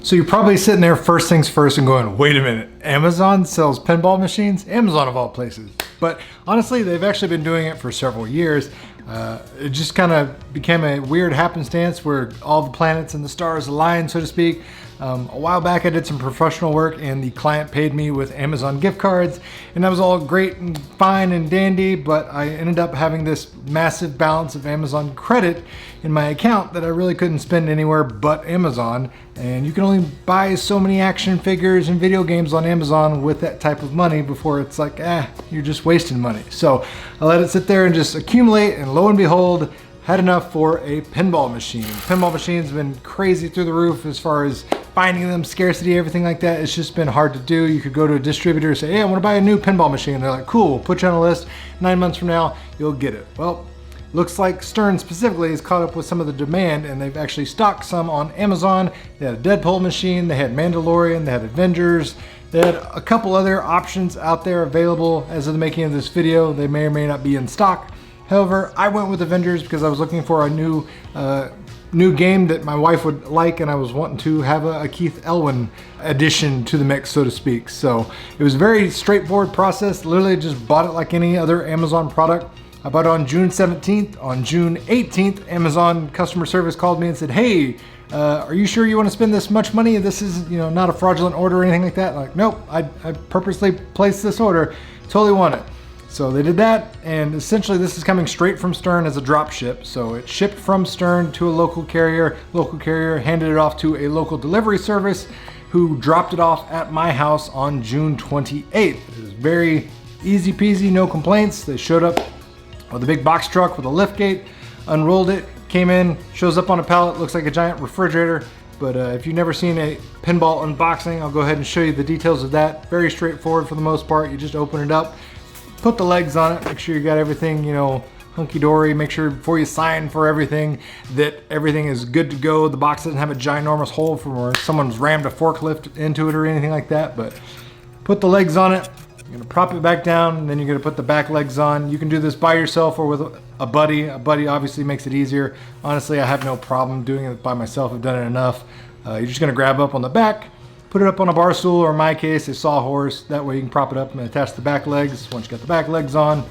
So you're probably sitting there first things first and going, wait a minute, Amazon sells pinball machines? Amazon of all places. But honestly, they've actually been doing it for several years. It just kind of became a weird happenstance where all the planets and the stars aligned, so to speak. A while back I did some professional work and the client paid me with Amazon gift cards, and that was all great and fine and dandy, but I ended up having this massive balance of Amazon credit in my account that I really couldn't spend anywhere but Amazon. And you can only buy so many action figures and video games on Amazon with that type of money before it's like, you're just wasting money. So I let it sit there and just accumulate, and lo and behold, had enough for a pinball machine. Pinball machines have been crazy through the roof as far as finding them, scarcity, everything like that. It's just been hard to do. You could go to a distributor and say, hey, I want to buy a new pinball machine. They're like, cool, we'll put you on a list. 9 months from now, you'll get it. Well, looks like Stern specifically has caught up with some of the demand, and they've actually stocked some on Amazon. They had a Deadpool machine, they had Mandalorian, they had Avengers, they had a couple other options out there available as of the making of this video. They may or may not be in stock. However, I went with Avengers because I was looking for a new game that my wife would like, and I was wanting to have a Keith Elwin addition to the mix, so to speak. So it was a very straightforward process. Literally just bought it like any other Amazon product. I bought it on June 17th. On June 18th, Amazon customer service called me and said, hey, are you sure you want to spend this much money? This is, not a fraudulent order or anything like that. I'm like, nope, I purposely placed this order. Totally want it. So they did that, and essentially this is coming straight from Stern as a drop ship. So it shipped from Stern to a local carrier handed it off to a local delivery service who dropped it off at my house on June 28th. It was very easy peasy, no complaints. They showed up with a big box truck with a lift gate, unrolled it, came in, shows up on a pallet, looks like a giant refrigerator. But if you've never seen a pinball unboxing, I'll go ahead and show you the details of that. Very straightforward for the most part. You just open it up, put the legs on it, make sure you got everything, hunky-dory, make sure before you sign for everything that everything is good to go. The box doesn't have a ginormous hole from where someone's rammed a forklift into it or anything like that, but put the legs on it. You're gonna prop it back down, and then you're gonna put the back legs on. You can do this by yourself or with a buddy. A buddy obviously makes it easier. Honestly, I have no problem doing it by myself. I've done it enough. You're just gonna grab up on the back, put it up on a bar stool, or in my case, a sawhorse. That way you can prop it up and attach the back legs. Once you got the back legs on,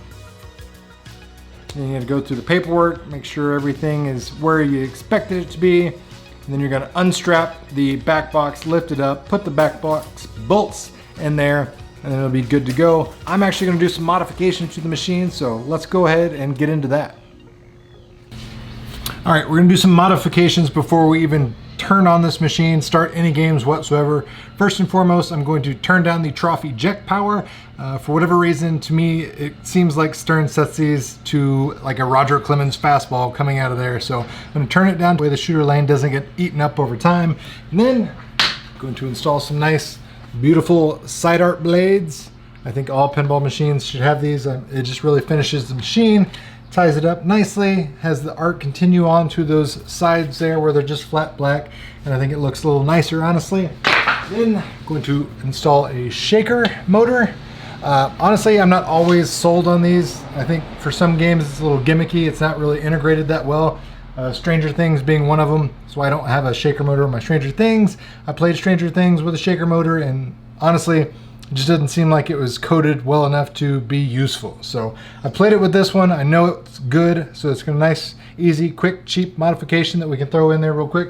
then you have to go through the paperwork, make sure everything is where you expected it to be. And then you're gonna unstrap the back box, lift it up, put the back box bolts in there, and then it'll be good to go. I'm actually gonna do some modifications to the machine, so let's go ahead and get into that. All right, we're gonna do some modifications before we even turn on this machine, start any games whatsoever. First and foremost, I'm going to turn down the trough eject power. For whatever reason, to me, it seems like Stern sets these to like a Roger Clemens fastball coming out of there. So I'm gonna turn it down the way the shooter lane doesn't get eaten up over time. And then I'm going to install some nice, beautiful side art blades. I think all pinball machines should have these. It just really finishes the machine, ties it up nicely, has the art continue on to those sides there where they're just flat black, and I think it looks a little nicer, honestly. Then I'm going to install a shaker motor. Honestly, I'm not always sold on these. I think for some games it's a little gimmicky. It's not really integrated that well. Stranger Things being one of them. That's why I don't have a shaker motor on my Stranger Things. I played Stranger Things with a shaker motor, and honestly, it just doesn't seem like it was coded well enough to be useful. So I played it with this one. I know it's good, so it's a nice, easy, quick, cheap modification that we can throw in there real quick.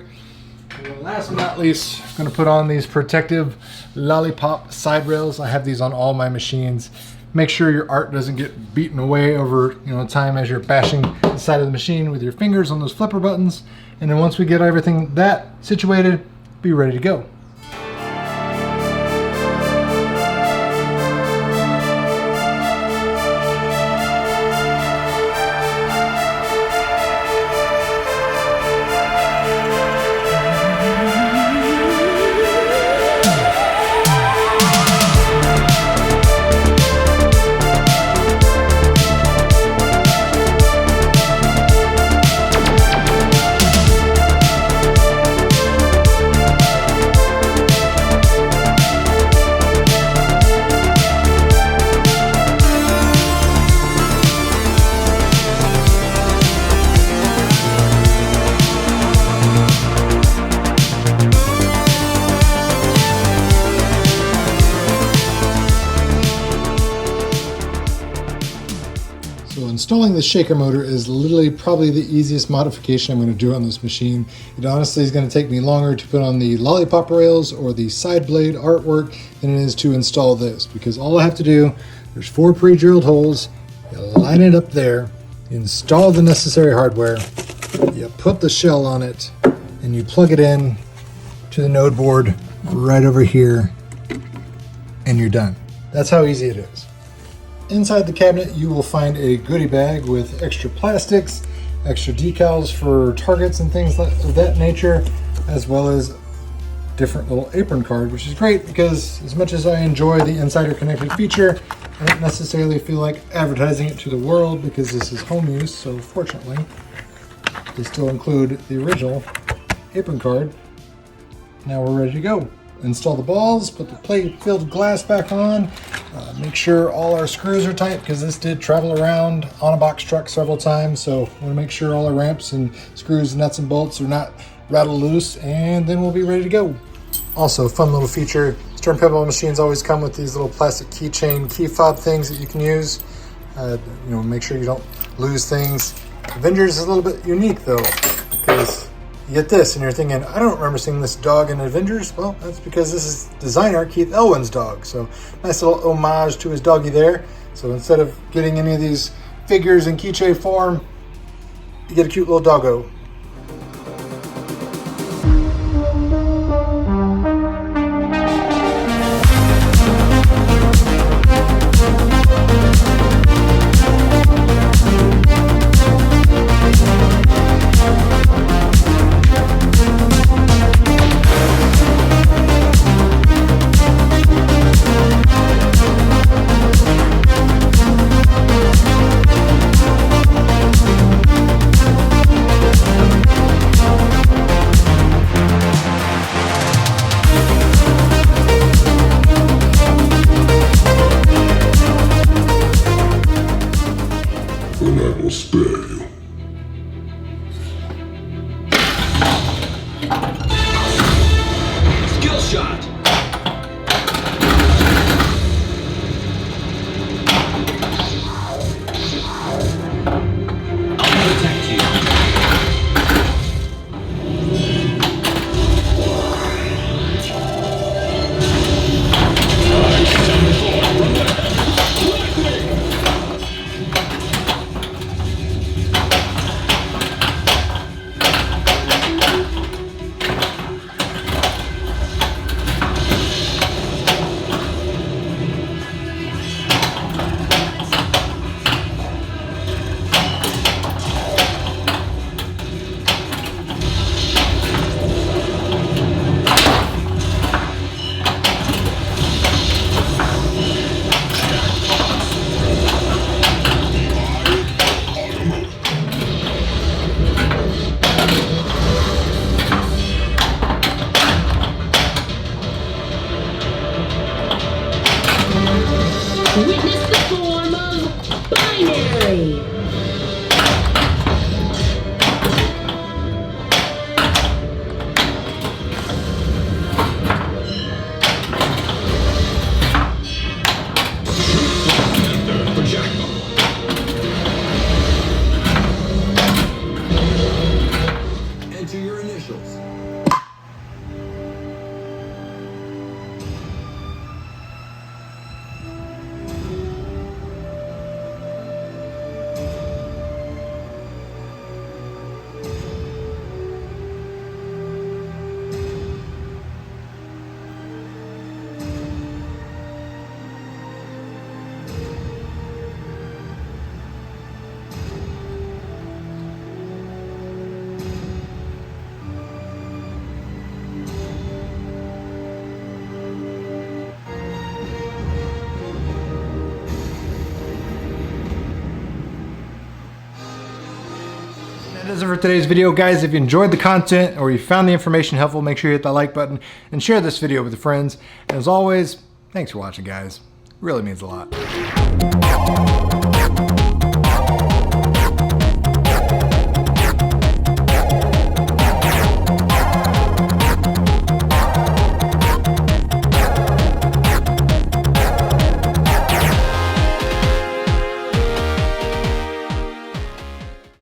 And then last but not least, I'm gonna put on these protective lollipop side rails. I have these on all my machines. Make sure your art doesn't get beaten away over time as you're bashing the side of the machine with your fingers on those flipper buttons. And then once we get everything that situated, be ready to go. Installing the shaker motor is literally probably the easiest modification I'm going to do on this machine. It honestly is going to take me longer to put on the lollipop rails or the side blade artwork than it is to install this, because all I have to do, there's 4 pre-drilled holes, you line it up there, you install the necessary hardware, you put the shell on it, and you plug it in to the node board right over here, and you're done. That's how easy it is. Inside the cabinet, you will find a goodie bag with extra plastics, extra decals for targets and things of that nature, as well as different little apron card, which is great because as much as I enjoy the Insider Connected feature, I don't necessarily feel like advertising it to the world because this is home use, so fortunately, they still include the original apron card. Now we're ready to go. Install the balls, put the plate-filled glass back on, make sure all our screws are tight because this did travel around on a box truck several times, so we want to make sure all our ramps and screws, nuts and bolts are not rattled loose, and then we'll be ready to go. Also, fun little feature, Stern pinball machines always come with these little plastic keychain key fob things that you can use. Make sure you don't lose things. Avengers is a little bit unique though, because you get this and you're thinking, I don't remember seeing this dog in Avengers. Well, that's because this is designer Keith Elwin's dog. So nice little homage to his doggy there. So instead of getting any of these figures in keychain form, you get a cute little doggo. And I will spare you. Skill shot! I'll protect you. Witness the form of binary. Enter your initials. That does it for today's video, guys. If you enjoyed the content or you found the information helpful, make sure you hit that like button and share this video with your friends. And as always, thanks for watching, guys. It really means a lot.